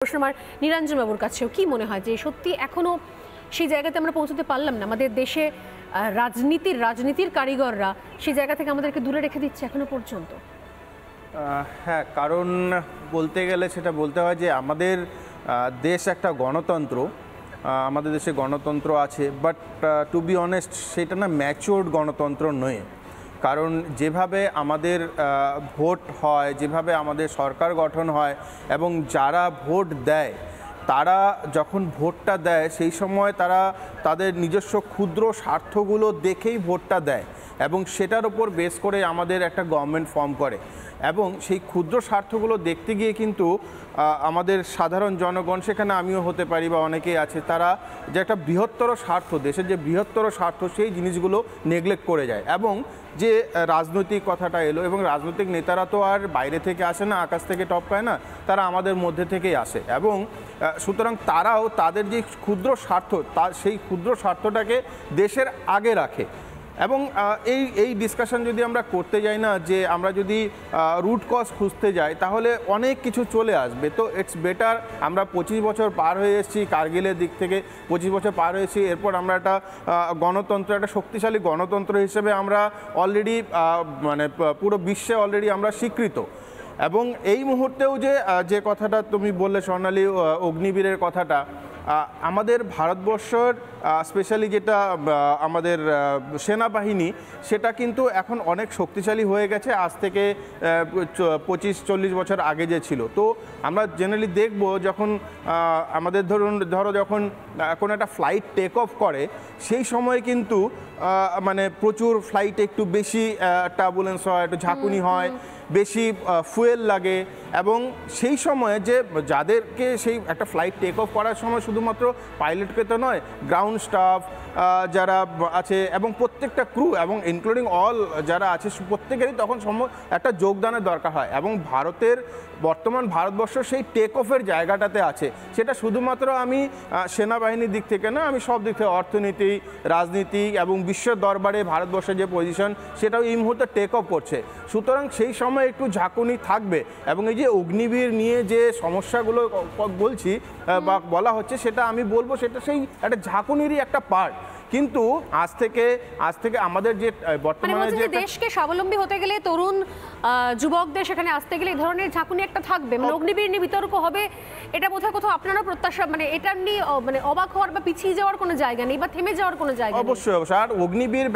প্রশ্ন আমার নিরঞ্জন বাবুর কাছেও কি মনে হয় যে সত্যি এখনো সেই জায়গাতে আমরা পৌঁছতে পারলাম না? আমাদের দেশে রাজনীতির কারিগররা সেই জায়গা থেকে আমাদেরকে দূরে রেখে দিচ্ছে এখনো পর্যন্ত। হ্যাঁ, কারণ বলতে গেলে সেটা বলতে হয় যে আমাদের দেশ একটা গণতন্ত্র, আমাদের দেশে গণতন্ত্র আছে, বাট টু বি অনেস্ট সেটা না ম্যাচিওর্ড গণতন্ত্র নয়। কারণ যেভাবে আমাদের ভোট হয়, যেভাবে আমাদের সরকার গঠন হয় এবং যারা ভোট দেয় তারা যখন ভোটটা দেয় সেই সময় তারা তাদের নিজস্ব ক্ষুদ্র স্বার্থগুলো দেখেই ভোটটা দেয় এবং সেটার উপর বেস করে আমাদের একটা গভর্নমেন্ট ফর্ম করে এবং সেই ক্ষুদ্র স্বার্থগুলো দেখতে গিয়ে কিন্তু আমাদের সাধারণ জনগণ, সেখানে আমিও হতে পারি বা অনেকেই আছে, তারা যে একটা বৃহত্তর স্বার্থ, দেশের যে বৃহত্তর স্বার্থ সেই জিনিসগুলো নেগলেক্ট করে যায়। এবং যে রাজনৈতিক কথাটা এলো, এবং রাজনৈতিক নেতারা তো আর বাইরে থেকে আসে না, আকাশ থেকে টপকায় না, তারা আমাদের মধ্যে থেকেই আসে এবং সুতরাং তারাও তাদের যে ক্ষুদ্র স্বার্থ সেই ক্ষুদ্র স্বার্থটাকে দেশের আগে রাখে। এবং এই ডিসকাশন যদি আমরা করতে যাই না, যে আমরা যদি রুট কজ খুঁজতে যাই তাহলে অনেক কিছু চলে আসবে। তো ইটস বেটার, আমরা 25 বছর পার হয়ে এসেছি কার্গিলের দিক থেকে, 25 বছর পার হয়েছি, এরপর আমরা একটা গণতন্ত্র, একটা শক্তিশালী গণতন্ত্র হিসেবে আমরা অলরেডি মানে পুরো বিশ্বে অলরেডি আমরা স্বীকৃত। এবং এই মুহূর্তেও যে কথাটা তুমি বললে স্বর্ণালী, অগ্নিবীরের কথাটা, আমাদের ভারতবর্ষের স্পেশালি যেটা আমাদের সেনাবাহিনী, সেটা কিন্তু এখন অনেক শক্তিশালী হয়ে গেছে আজ থেকে 25-40 বছর আগে যে ছিল। তো আমরা জেনারেলি দেখব যখন আমাদের ধরো যখন কোনো একটা ফ্লাইট টেক অফ করে সেই সময় কিন্তু মানে প্রচুর ফ্লাইটে একটু বেশি টার্বুলেন্স হয়, একটু ঝাঁকুনি হয়, বেশি ফুয়েল লাগে এবং সেই সময়ে যে যাদেরকে সেই একটা ফ্লাইট টেক অফ করার সময় শুধুমাত্র পাইলটকে তো নয়, গ্রাউন্ড স্টাফ যারা আছে এবং প্রত্যেকটা ক্রু এবং ইনক্লুডিং অল যারা আছে প্রত্যেকেরই তখন একটা যোগদানের দরকার হয়। এবং বর্তমান ভারতবর্ষ সেই টেক অফের জায়গাটাতে আছে। সেটা শুধুমাত্র আমি সেনাবাহিনীর দিক থেকে না, আমি সব দিক থেকে, অর্থনীতি, রাজনীতি এবং বিশ্বের দরবারে ভারতবর্ষের যে পজিশন সেটাও এই মুহূর্তে টেক অফ করছে। সুতরাং সেই সময় একটু ঝাঁকুনি থাকবে এবং এই যে অগ্নিবীর নিয়ে যে সমস্যাগুলো বলছি বা বলা হচ্ছে, সেটা আমি বলবো সেটা সেই একটা ঝাঁকুনিরই একটা পার্ট। কিন্তু আজ থেকে আমাদের যে বর্তমানে যে দেশকে স্বাবলম্বী হতে গেলে, তরুণ যুবকদের সেখানে আসতে গেলে এই ধরনের ঝাঁকুনি একটা থাকবে, মানে অগ্নিবীর নিয়ে বিতর্ক হবে, এটা বোধহয় কোথাও আপনারা প্রত্যাশা, মানে এটা নিয়ে মানে অবাক হওয়ার বা পিছিয়ে যাওয়ার কোনো জায়গা নেই বা থেমে যাওয়ার কোনো জায়গা নেই। অবশ্যই। আর অগ্নিবীর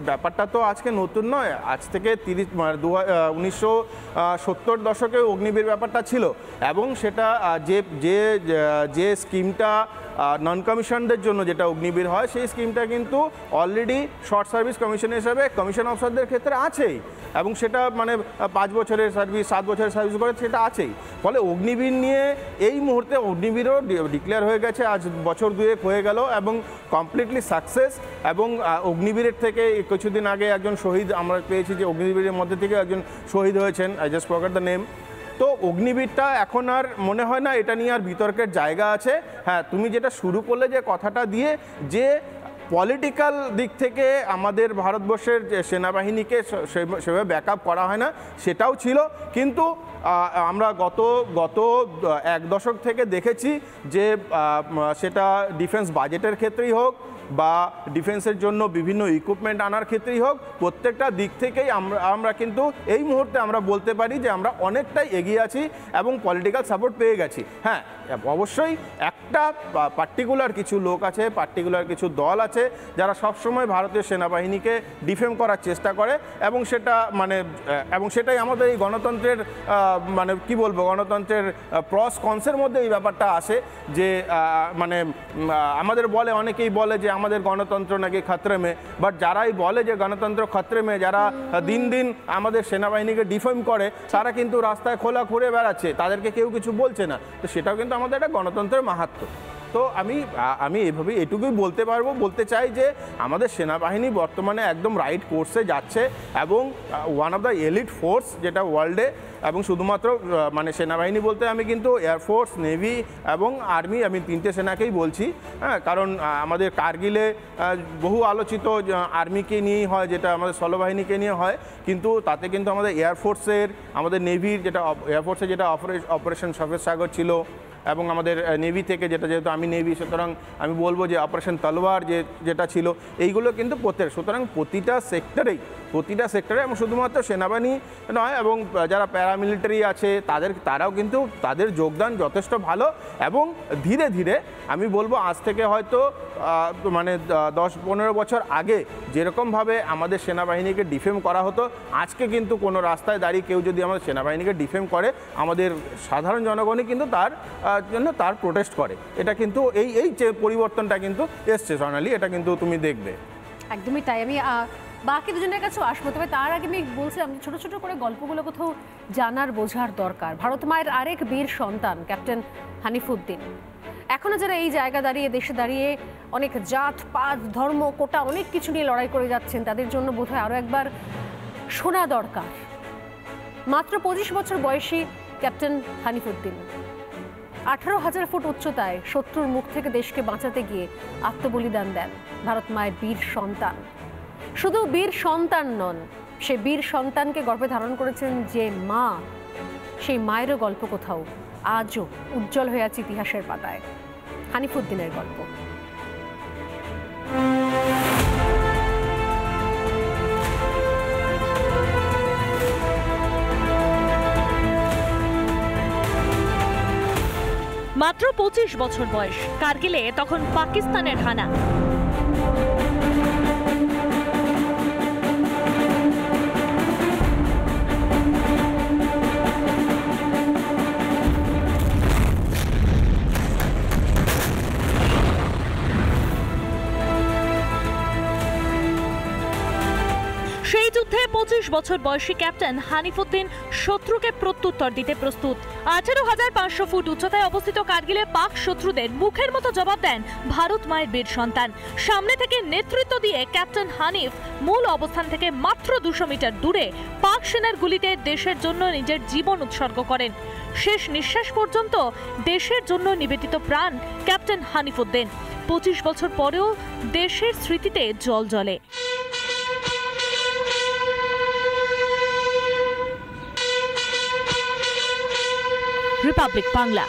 ব্যাপারটা তো আজকে নতুন নয়, আজ থেকে 1970 দশকে অগ্নিবীর ব্যাপারটা ছিল এবং সেটা যে স্কিমটা নন কমিশনদের জন্য যেটা অগ্নিবীর হয়, সেই স্কিমটা কিন্তু অলরেডি শর্ট সার্ভিস কমিশন হিসেবে কমিশন অফিসারদের ক্ষেত্রে আছেই এবং সেটা মানে 5 বছরের সার্ভিস, 7 বছরের সার্ভিস করে সেটা আছেই। ফলে অগ্নিবীর নিয়ে এই মুহূর্তে অগ্নিবীরও ডিক্লেয়ার হয়ে গেছে, আজ বছর 2 হয়ে গেল এবং কমপ্লিটলি সাকসেস। এবং অগ্নিবীরের থেকে কিছুদিন আগে একজন শহীদ আমরা পেয়েছি, যে অগ্নিবীরের মধ্যে থেকে একজন শহীদ হয়েছেন, I just forgot the name. তো অগ্নিবীরটা এখন আর মনে হয় না এটা নিয়ে আর বিতর্কের জায়গা আছে। হ্যাঁ, তুমি যেটা শুরু করলে যে কথাটা দিয়ে, যে পলিটিক্যাল দিক থেকে আমাদের ভারতবর্ষের যে সেনাবাহিনীকে সেভাবে ব্যাকআপ করা হয় না, সেটাও ছিল। কিন্তু আমরা গত 1 দশক থেকে দেখেছি যে সেটা ডিফেন্স বাজেটের ক্ষেত্রেই হোক বা ডিফেন্সের জন্য বিভিন্ন ইকুইপমেন্ট আনার ক্ষেত্রেই হোক, প্রত্যেকটা দিক থেকেই আমরা কিন্তু এই মুহূর্তে আমরা বলতে পারি যে আমরা অনেকটাই এগিয়ে আছি এবং পলিটিক্যাল সাপোর্ট পেয়ে গেছি। হ্যাঁ, অবশ্যই একটা পার্টিকুলার কিছু লোক আছে, পার্টিকুলার কিছু দল আছে যারা সবসময় ভারতীয় সেনাবাহিনীকে ডিফেম করার চেষ্টা করে এবং সেটাই আমাদের এই গণতন্ত্রের মানে কি বলবো, গণতন্ত্রের প্রস কনসের মধ্যে এই ব্যাপারটা আসে যে মানে আমাদের অনেকেই বলে যে আমাদের গণতন্ত্র নাকি খতরে মে, বাট যারাই বলে যে গণতন্ত্র খতরে মে, যারা দিন দিন আমাদের সেনাবাহিনীকে ডিফেম করে, তারা কিন্তু রাস্তায় খোলা ঘুরে বেড়াচ্ছে, তাদেরকে কেউ কিছু বলছে না। তো সেটাও কিন্তু আমাদের একটা গণতন্ত্রের মাহাত্ম্য। তো আমি এভাবে এটুকুই বলতে চাই যে আমাদের সেনাবাহিনী বর্তমানে একদম রাইট কোর্সে যাচ্ছে এবং one of the elite force যেটা ওয়ার্ল্ডে, এবং শুধুমাত্র মানে সেনাবাহিনী বলতে আমি কিন্তু এয়ারফোর্স, নেভি এবং আর্মি, আমি তিনটে সেনাকেই বলছি। হ্যাঁ, কারণ আমাদের কার্গিলে বহু আলোচিত আর্মিকে নিয়েই হয়, যেটা আমাদের স্থলবাহিনীকে নিয়ে হয়, কিন্তু তাতে কিন্তু আমাদের এয়ারফোর্সের, আমাদের নেভির যেটা এয়ারফোর্সে যেটা অপারেশন সফেদ সাগর ছিল, এবং আমাদের নেভি থেকে যেহেতু আমি নেভি, সুতরাং আমি বলবো যে অপারেশন তলোয়ার যেটা ছিল, এইগুলো কিন্তু সুতরাং প্রতিটা সেক্টরে এবং শুধুমাত্র সেনাবাহিনী নয়, এবং যারা প্যারামিলিটারি আছে তারাও কিন্তু তাদের যোগদান যথেষ্ট ভালো। এবং ধীরে ধীরে আমি বলবো আজ থেকে হয়তো মানে 10-15 বছর আগে যেরকমভাবে আমাদের সেনাবাহিনীকে ডিফেম করা হতো, আজকে কিন্তু কোনো রাস্তায় দাঁড়িয়ে কেউ যদি আমাদের সেনাবাহিনীকে ডিফেম করে, আমাদের সাধারণ জনগণই কিন্তু তার প্রোটেস্ট করে। এটা কিন্তু এই যে পরিবর্তনটা কিন্তু এসছে সোনালি, এটা কিন্তু তুমি দেখবে। একদমই তাই। আমি বাকি দুজনের কাছেও আসবো, তবে তার আগে আমি বলছিলাম ছোট ছোট করে গল্পগুলো কোথাও জানার বোঝার দরকার। ভারত মায়ের আরেক বীর সন্তান ক্যাপ্টেন হানিফউদ্দিন, এখনো যারা এই জায়গা দাঁড়িয়ে দেশে দাঁড়িয়ে অনেক জাত পাত ধর্ম কোটা অনেক কিছু নিয়ে লড়াই করে যাচ্ছেন, তাদের জন্য বোধহয় আরও একবার শোনা দরকার। মাত্র 25 বছর বয়সী ক্যাপ্টেন হানিফউদ্দিন 18,000 ফুট উচ্চতায় শত্রুর মুখ থেকে দেশকে বাঁচাতে গিয়ে আত্মবলিদান দেন ভারত মায়ের বীর সন্তান। শুধু বীর সন্তান নন, সে বীর সন্তানকে গর্ভে ধারণ করেছেন যে মা, সেই মায়েরও গল্প কোথাও আজও উজ্জ্বল হয়ে আছে ইতিহাসের পাতায়। হানিফউদ্দিনের গল্প। মাত্র 25 বছর বয়স, কার্গিলে তখন পাকিস্তানের হানা। সেই যুদ্ধে 25 বছর বয়সী ক্যাপ্টেন হানিফউদ্দিন শত্রুকে প্রত্যুত্তর দিতে প্রস্তুত। 18,500 ফুট উচ্চতায় অবস্থিত কার্গিলে পাক শত্রুদের মুখের মতো জবাব দেন ভারত মায়ের বীর সন্তান। সামনে থেকে নেতৃত্ব দিয়ে ক্যাপ্টেন হানিফ মূল অবস্থান থেকে মাত্র 200 মিটার দূরে পাক সেনার গুলিতে দেশের জন্য নিজের জীবন উৎসর্গ করেন। শেষ নিঃশ্বাস পর্যন্ত দেশের জন্য নিবেদিত প্রাণ ক্যাপ্টেন হানিফউদ্দিন। 25 বছর পরেও দেশের স্মৃতিতে জ্বলে। রিপাবলিক বাংলা।